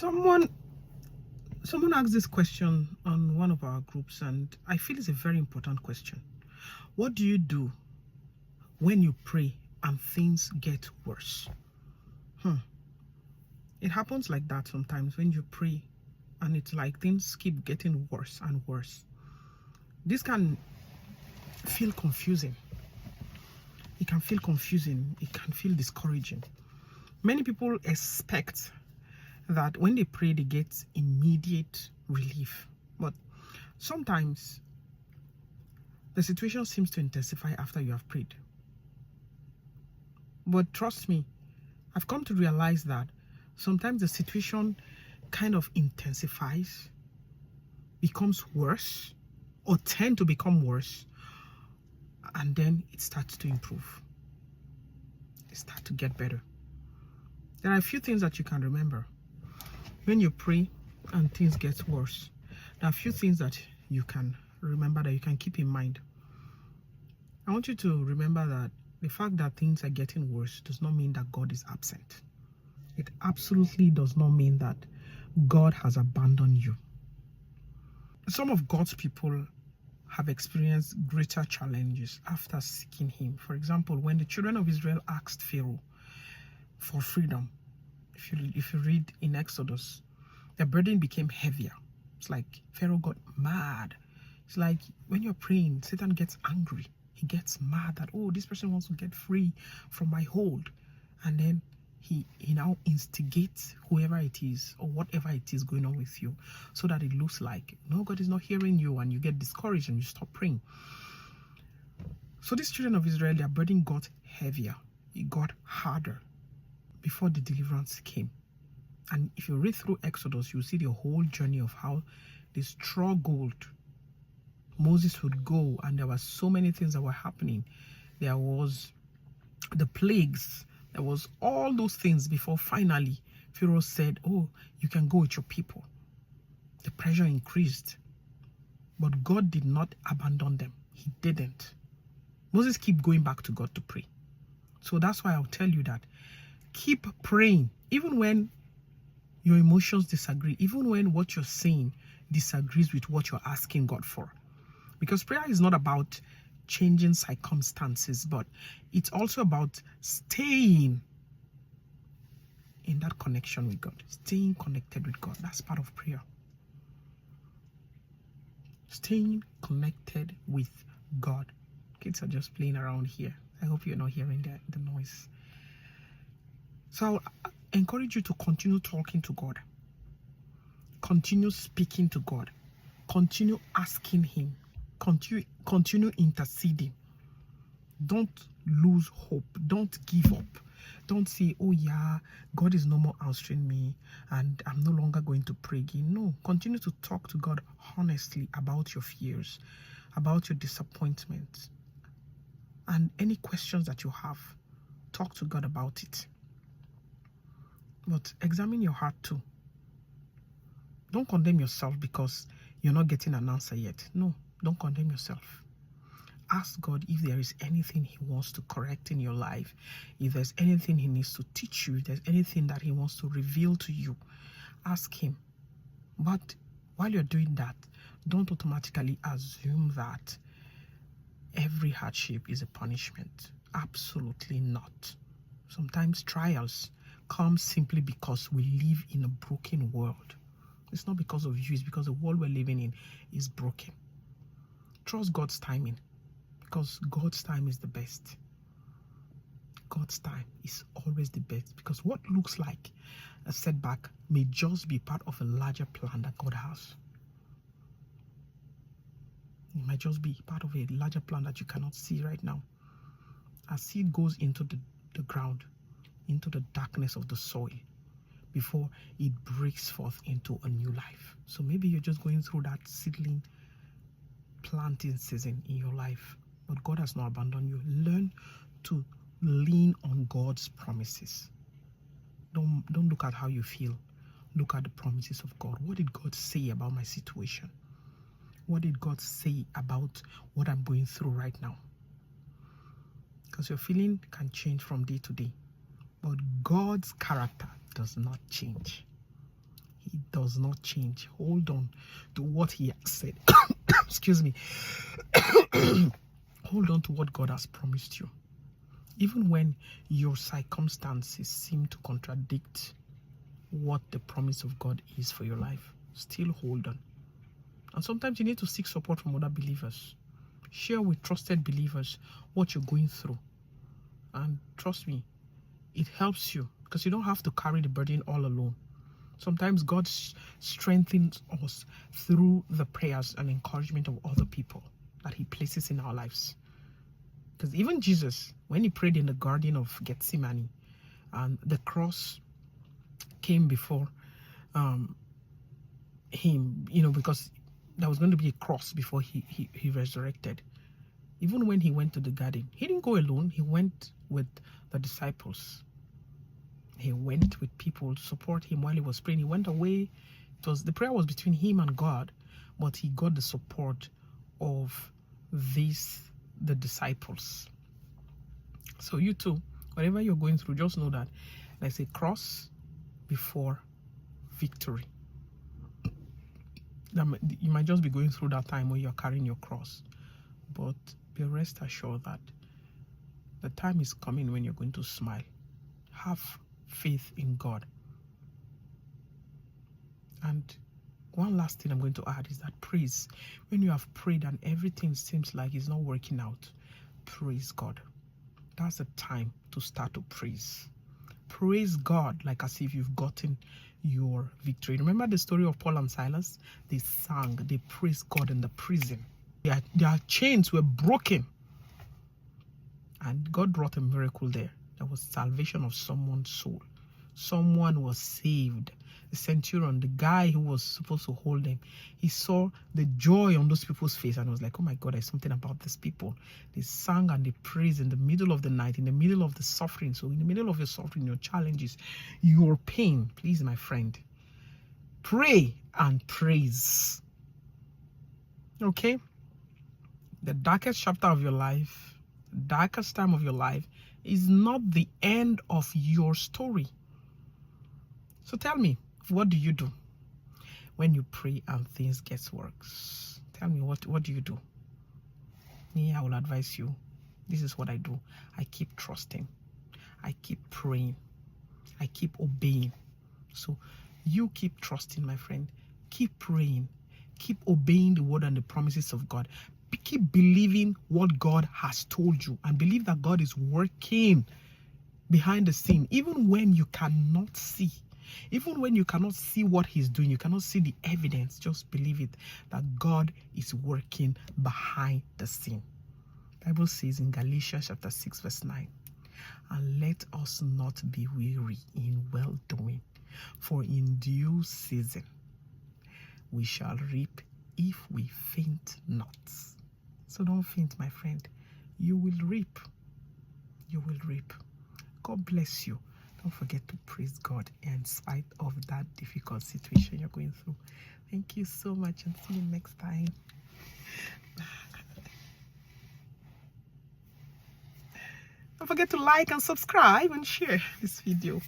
Someone asked this question on one of our groups, and I feel it's a very important question. What do you do when you pray and things get worse? It happens like that sometimes when you pray and it's like things keep getting worse and worse. This can feel confusing. It can feel confusing. It can feel discouraging. Many people expect that when they pray, they get immediate relief. But sometimes the situation seems to intensify after you have prayed. But trust me, I've come to realize that sometimes the situation kind of intensifies, becomes worse, or tend to become worse, and then it starts to improve. It starts to get better. There are a few things that you can remember. When you pray and things get worse, there are a few things that you can remember, that you can keep in mind. I want you to remember that the fact that things are getting worse does not mean that God is absent. It absolutely does not mean that God has abandoned you. Some of God's people have experienced greater challenges after seeking Him. For example, when the children of Israel asked Pharaoh for freedom, if you read in Exodus, the burden became heavier. It's like Pharaoh got mad. It's like when you're praying, Satan gets angry. He gets mad that, oh, this person wants to get free from my hold. And then he now instigates whoever it is or whatever it is going on with you, so that it looks like, no, God is not hearing you, and you get discouraged and you stop praying. So these children of Israel, their burden got heavier. It got harder before the deliverance came. And if you read through Exodus, you'll see the whole journey of how they struggled. Moses would go, and there were so many things that were happening. There was the plagues. There was all those things before finally Pharaoh said, oh, you can go with your people. The pressure increased. But God did not abandon them. He didn't. Moses kept going back to God to pray. So that's why I'll tell you that keep praying, even when your emotions disagree, even when what you're saying disagrees with what you're asking God for. Because prayer is not about changing circumstances, but it's also about staying in that connection with God, staying connected with God. That's part of prayer. Staying connected with God. Kids are just playing around here. I hope you're not hearing the noise. So I'll encourage you to continue talking to God. Continue speaking to God. Continue asking Him. Continue interceding. Don't lose hope. Don't give up. Don't say, oh yeah, God is no more answering me and I'm no longer going to pray again. No, continue to talk to God honestly about your fears, about your disappointments, and any questions that you have. Talk to God about it. But examine your heart too. Don't condemn yourself because you're not getting an answer yet. No, don't condemn yourself. Ask God if there is anything He wants to correct in your life, if there's anything He needs to teach you, if there's anything that He wants to reveal to you. Ask Him. But while you're doing that, don't automatically assume that every hardship is a punishment. Absolutely not. Sometimes trials come simply because we live in a broken world. It's not because of you, it's because the world we're living in is broken. Trust God's timing, because God's time is the best. God's time is always the best, because what looks like a setback may just be part of a larger plan that God has. It might just be part of a larger plan that you cannot see right now. As seed goes into the ground, into the darkness of the soil, before it breaks forth into a new life. So maybe you're just going through that seedling planting season in your life, but God has not abandoned you. Learn to lean on God's promises. Don't look at how you feel. Look at the promises of God. What did God say about my situation? What did God say about what I'm going through right now? Because your feeling can change from day to day, but God's character does not change. He does not change. Hold on to what he has said. Excuse me. Hold on to what God has promised you. Even when your circumstances seem to contradict what the promise of God is for your life, still hold on. And sometimes you need to seek support from other believers. Share with trusted believers what you're going through. And trust me, it helps you because you don't have to carry the burden all alone. Sometimes God strengthens us through the prayers and encouragement of other people that he places in our lives. Because even Jesus, when he prayed in the Garden of Gethsemane, and the cross came before him, because there was going to be a cross before he resurrected. Even when he went to the garden, he didn't go alone. He went with the disciples. He went with people to support him while he was praying. He went away. The prayer was between him and God, but he got the support of the disciples. So you too, whatever you're going through, just know that there's a cross before victory. You might just be going through that time where you're carrying your cross, but be rest assured that the time is coming when you're going to smile. Have faith in God. And one last thing I'm going to add is that praise. When you have prayed and everything seems like it's not working out, praise God. That's the time to start to praise. Praise God like as if you've gotten your victory. Remember the story of Paul and Silas? They sang, they praised God in the prison. Their chains were broken. And God wrought a miracle there. There was salvation of someone's soul. Someone was saved. The centurion, the guy who was supposed to hold them, he saw the joy on those people's face and was like, oh my God, there's something about these people. They sang and they praised in the middle of the night, in the middle of the suffering. So in the middle of your suffering, your challenges, your pain, please, my friend, pray and praise. Okay? The darkest chapter of your life, the darkest time of your life is not the end of your story. So tell me, what do you do when you pray and things get worse? Tell me, what do you do? Me, I will advise you. This is what I do. I keep trusting. I keep praying. I keep obeying. So you keep trusting, my friend. Keep praying. Keep obeying the word and the promises of God. Keep believing what God has told you and believe that God is working behind the scene, even when you cannot see. Even when you cannot see what he's doing, you cannot see the evidence, just believe it, that God is working behind the scene. The Bible says in Galatians chapter 6 verse 9, and let us not be weary in well-doing, for in due season we shall reap if we faint not. So don't faint, my friend. You will reap. You will reap. God bless you. Don't forget to praise God in spite of that difficult situation you're going through. Thank you so much and see you next time. Don't forget to like and subscribe and share this video.